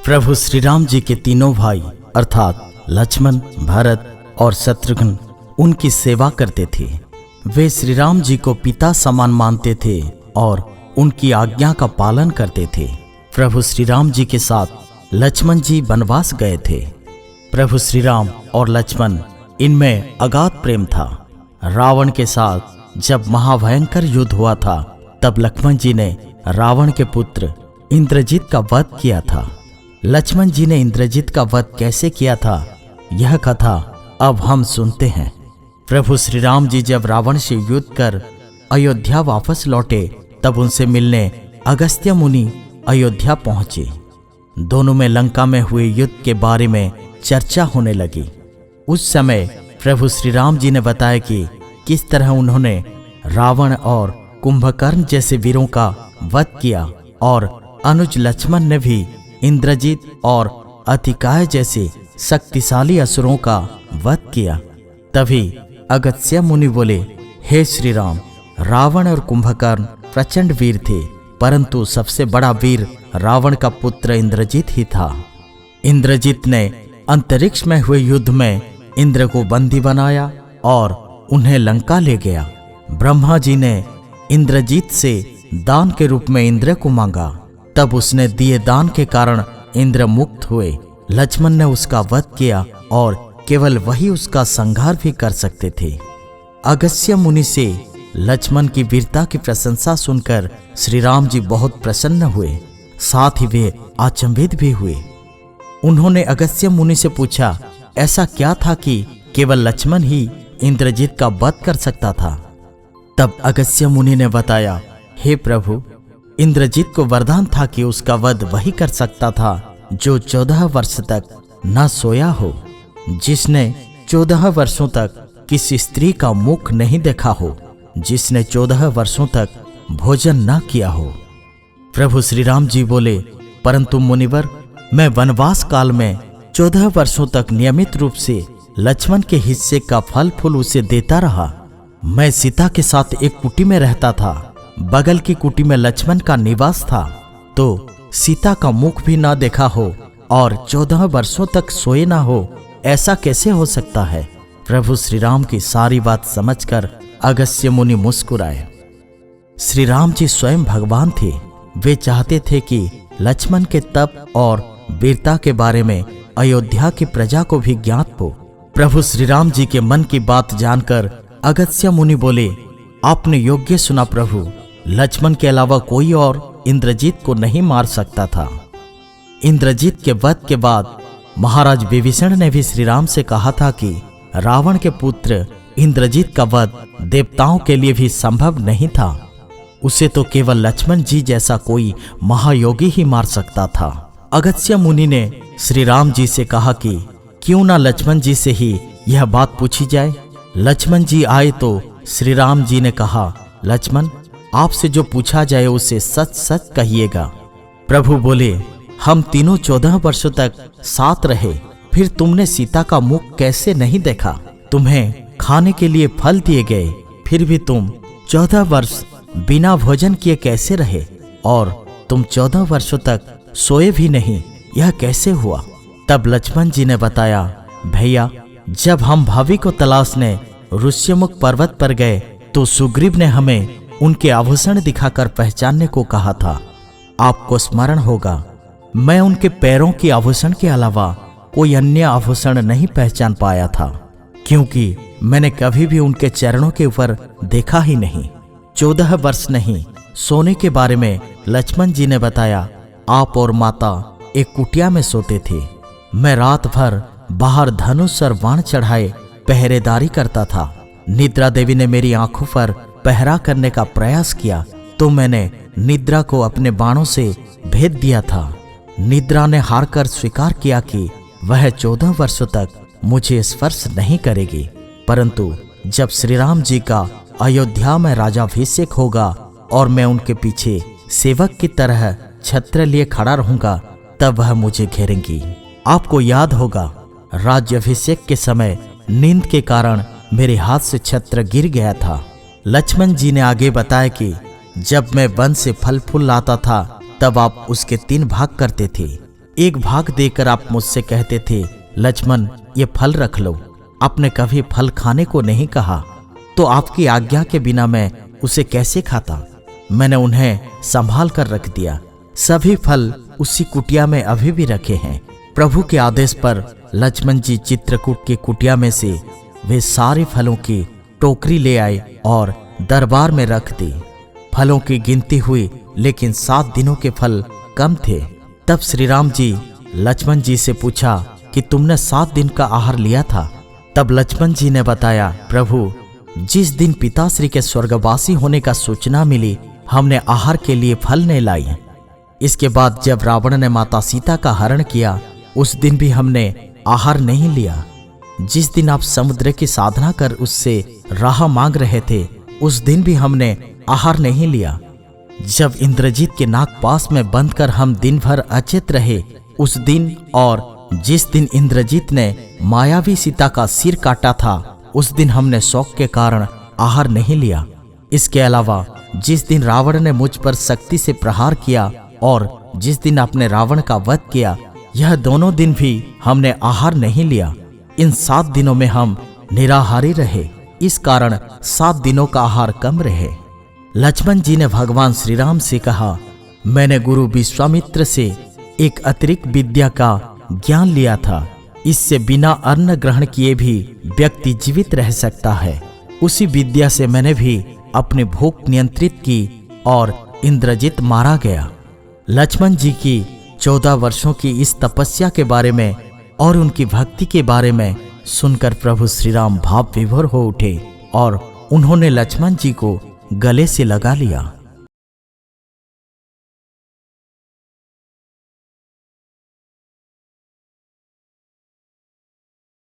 प्रभु श्री राम जी के तीनों भाई अर्थात लक्ष्मण, भरत और शत्रुघ्न उनकी सेवा करते थे। वे श्री राम जी को पिता समान मानते थे और उनकी आज्ञा का पालन करते थे। प्रभु श्री राम जी के साथ लक्ष्मण जी वनवास गए थे। प्रभु श्री राम और लक्ष्मण इनमें अगाध प्रेम था। रावण के साथ जब महाभयंकर युद्ध हुआ था तब लक्ष्मण जी ने रावण के पुत्र इंद्रजित का वध किया था। लक्ष्मण जी ने इंद्रजित का वध कैसे किया था, यह कथा अब हम सुनते हैं। प्रभु श्री राम जी जब रावण से युद्ध कर अयोध्या वापस लौटे तब उनसे मिलने अगस्त्य मुनि अयोध्या पहुंचे। दोनों में लंका में हुए युद्ध के बारे में चर्चा होने लगी। उस समय प्रभु श्री राम जी ने बताया कि किस तरह उन्होंने रावण और कुंभकर्ण जैसे वीरों का वध किया और अनुज लक्ष्मण ने भी इंद्रजित और अतिकाय जैसे शक्तिशाली असुरों का वध किया। तभी अगस्त्य मुनि बोले, हे श्री राम, रावण और कुंभकर्ण प्रचंड वीर थे, परंतु सबसे बड़ा वीर रावण का पुत्र इंद्रजित ही था। इंद्रजित ने अंतरिक्ष में हुए युद्ध में इंद्र को बंदी बनाया और उन्हें लंका ले गया। ब्रह्मा जी ने इंद्रजित से दान के रूप में इंद्र को मांगा, तब उसने दिए दान के कारण इंद्र मुक्त हुए। लक्ष्मण ने उसका वध किया और केवल वही उसका संहार भी कर सकते थे। अगस्त्य मुनि से लक्ष्मण की वीरता की प्रशंसा सुनकर श्री राम जी बहुत प्रसन्न हुए, साथ ही वे अचंभित भी हुए। उन्होंने अगस्त्य मुनि से पूछा, ऐसा क्या था कि केवल लक्ष्मण ही इंद्रजित का वध कर सकता था? तब अगस्त्य मुनि ने बताया, हे प्रभु, इंद्रजित को वरदान था कि उसका वध वही कर सकता था जो 14 वर्ष तक न सोया हो, जिसने 14 वर्षों तक किसी स्त्री का मुख नहीं देखा हो, जिसने 14 वर्षों तक भोजन न किया हो। प्रभु श्री राम जी बोले, परंतु मुनिवर, मैं वनवास काल में 14 वर्षों तक नियमित रूप से लक्ष्मण के हिस्से का फल फूल उसे देता रहा। मैं सीता के साथ एक कुटी में रहता था। बगल की कुटी में लक्ष्मण का निवास था, तो सीता का मुख भी ना देखा हो और 14 वर्षों तक सोए ना हो, ऐसा कैसे हो सकता है? प्रभु श्री राम की सारी बात समझकर अगस्त्य मुनि मुस्कुराए। श्री राम जी स्वयं भगवान थे। वे चाहते थे कि लक्ष्मण के तप और वीरता के बारे में अयोध्या की प्रजा को भी ज्ञात हो। प्रभु श्री राम जी के मन की बात जानकर अगस्त्य मुनि बोले, आपने योग्य सुना प्रभु, लक्ष्मण के अलावा कोई और इंद्रजित को नहीं मार सकता था। इंद्रजित के वध के बाद महाराज विभीषण ने भी श्री राम से कहा था कि रावण के पुत्र इंद्रजित का वध देवताओं के लिए भी संभव नहीं था। उसे तो केवल लक्ष्मण जी जैसा कोई महायोगी ही मार सकता था। अगस्त्य मुनि ने श्री राम जी से कहा कि क्यों ना लक्ष्मण जी से ही यह बात पूछी जाए। लक्ष्मण जी आए तो श्री राम जी ने कहा, लक्ष्मण, आपसे जो पूछा जाए उसे सच सच कहिएगा। प्रभु बोले, हम तीनों 14 वर्षों तक साथ रहे, फिर तुमने सीता का मुख कैसे नहीं देखा? तुम्हें खाने के लिए फल दिए गए, फिर भी तुम 14 वर्ष बिना भोजन किए कैसे रहे? और तुम 14 वर्षों तक सोए भी नहीं, यह कैसे हुआ? तब लक्ष्मण जी ने बताया, भैया, जब हम भावी को तलाशने ऋष्यमुख पर्वत पर गए तो सुग्रीव ने हमें उनके आभूषण दिखाकर पहचानने को कहा था। आपको स्मरण होगा, मैं उनके पैरों के आभूषण के अलावा कोई अन्य आभूषण नहीं पहचान पाया था, क्योंकि मैंने कभी भी उनके चरणों के ऊपर देखा ही नहीं। 14 वर्ष नहीं सोने के बारे में लक्ष्मण जी ने बताया, आप और माता एक कुटिया में सोते थे। मैं रात भर बाहर धनुष और बाण चढ़ाए पहरेदारी करता था। निद्रा देवी ने मेरी आंखों पर पहरा करने का प्रयास किया तो मैंने निद्रा को अपने बाणों से भेद दिया था। निद्रा ने हारकर स्वीकार किया कि वह 14 वर्षों तक मुझे स्पर्श नहीं करेगी, परंतु जब श्री राम जी का अयोध्या में राजाभिषेक होगा और मैं उनके पीछे सेवक की तरह छत्र लिए खड़ा रहूंगा, तब वह मुझे घेरेंगी। आपको याद होगा, राज्याभिषेक के समय नींद के कारण मेरे हाथ से छत्र गिर गया था। लक्ष्मण जी ने आगे बताया कि जब मैं वन से फल फूल लाता था तब आप उसके 3 भाग करते थे। एक भाग देकर आप मुझसे कहते थे, लक्ष्मण ये फल रख लो। आपने कभी फल खाने को नहीं कहा, तो आपकी आज्ञा के बिना मैं उसे कैसे खाता? मैंने उन्हें संभाल कर रख दिया। सभी फल उसी कुटिया में अभी भी रखे हैं। प्रभु के आदेश पर लक्ष्मण जी चित्रकूट की कुटिया में से वे सारे फलों की टोकरी ले आए और दरबार में रख दी। फलों की गिनती हुई, लेकिन 7 दिनों के फल कम थे। तब श्री राम जी लक्ष्मण जी से पूछा कि तुमने 7 दिन का आहार लिया था? तब लक्ष्मण जी ने बताया, प्रभु जिस दिन पिताश्री के स्वर्गवासी होने का सूचना मिली, हमने आहार के लिए फल नहीं लाई। इसके बाद जब रावण ने माता सीता का हरण किया, उस दिन भी हमने आहार नहीं लिया। जिस दिन आप समुद्र की साधना कर उससे राह मांग रहे थे, उस दिन भी हमने आहार नहीं लिया। जब इंद्रजीत के नागपाश में बंद कर हम दिन भर अचेत रहे, उस दिन और जिस दिन इंद्रजीत ने मायावी सीता का सिर काटा था, उस दिन हमने शौक के कारण आहार नहीं लिया। इसके अलावा जिस दिन रावण ने मुझ पर शक्ति से प्रहार किया और जिस दिन आपने रावण का वध किया, यह दोनों दिन भी हमने आहार नहीं लिया। इन 7 दिनों में हम निराहारी रहे, इस कारण 7 दिनों का आहार कम रहे। लक्ष्मण जी ने भगवान श्री राम से कहा, मैंने गुरु विश्वामित्र से एक अतिरिक्त विद्या का ज्ञान लिया था। इससे बिना अन्न ग्रहण किए भी व्यक्ति जीवित रह सकता है। उसी विद्या से मैंने भी अपनी भूख नियंत्रित की और इंद्रजित मारा गया। लक्ष्मण जी की 14 वर्षों की इस तपस्या के बारे में और उनकी भक्ति के बारे में सुनकर प्रभु श्री राम भाव विभोर हो उठे और उन्होंने लक्ष्मण जी को गले से लगा लिया।